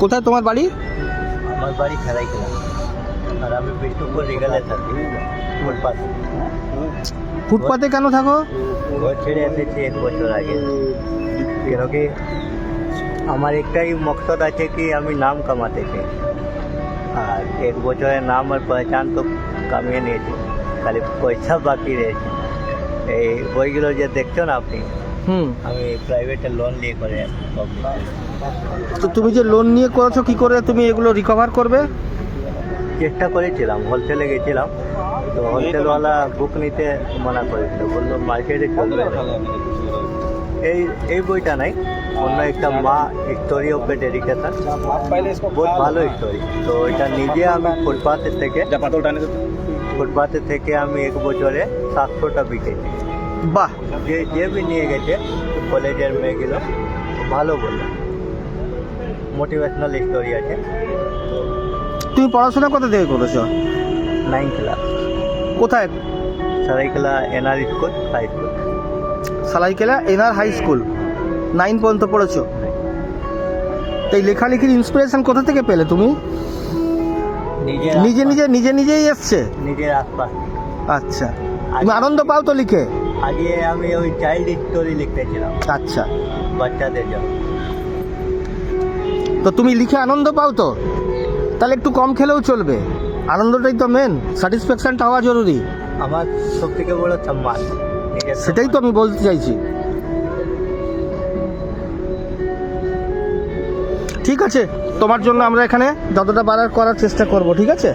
কোথায় তোমার বাড়ি? আমার বাড়ি সারাইকেলা, আর আমি বিষ্ণুপুর রিগালে থাকি, ফুটপাথে। ফুটপাতে কেন থাকো? ঘর ছেড়ে এসেছি 1 বছর আগে, কেন কি আমার একটাই মকসদ আছে কি আমি নাম কামাতে চাই। আর 1 বছরের নাম আর পহচান তো কামিয়ে নিয়েছি, খালি পয়সা বাকি রয়েছে। এই বইগুলো যে দেখছো না আপনি, আমি প্রাইভেটে লোন নিয়ে করে তো তুমি যে লোন নিয়ে করেছো, কি করে তুমি এগুলো রিকভার করবে? চেষ্টা করেছিলাম, হোলসেলে গেছিলাম, তো হোলসেলওয়ালা বুক নিতে মানা করেছিল, বললো মার্কেটে চলবে না। এই বইটা নাই, অন্য একটা মা স্টোরি অফ এ ডেডিকেশন, বহুত ভালো স্টোরি। তো ওইটা নিজে আমি ফুটপাতে থেকে আমি 1 বছরে 700টা বিকেছি। বাহ, যে বি নিয়ে গেছে কলেজের মেয়েগুলো ভালো বললো, মোটিভেশনাল স্টোরি আছে। তুমি পড়াশোনা কোথা থেকে করেছো? 9 ক্লাস, কোথায়? Saraikela NR school, high school. Saraikela NR high school 9 পর্যন্ত পড়েছো। তো এই লেখালেখির ইন্সপিরেশন কোথা থেকে পেলে তুমি? নিজেই এসছে? নিজের আশপাশ। আচ্ছা, তুমি আনন্দ পাও তো লিখে? আগে আমি ওই চাইল্ড স্টোরি লিখতেছিলাম আচ্ছা, বাচ্চাদের জন্য। তো তুমি লিখে আনন্দ পাও তো? তাহলে একটু কম খেলেও চলবে, আনন্দটাই তো মেন, স্যাটিসফ্যাকশনটা হওয়া জরুরি। আমার সব থেকে বড় সম্মান, সেটাই তো আমি বলতে চাইছি। ঠিক আছে, তোমার জন্য আমরা এখানে যতটা পারার করার চেষ্টা করব, ঠিক আছে?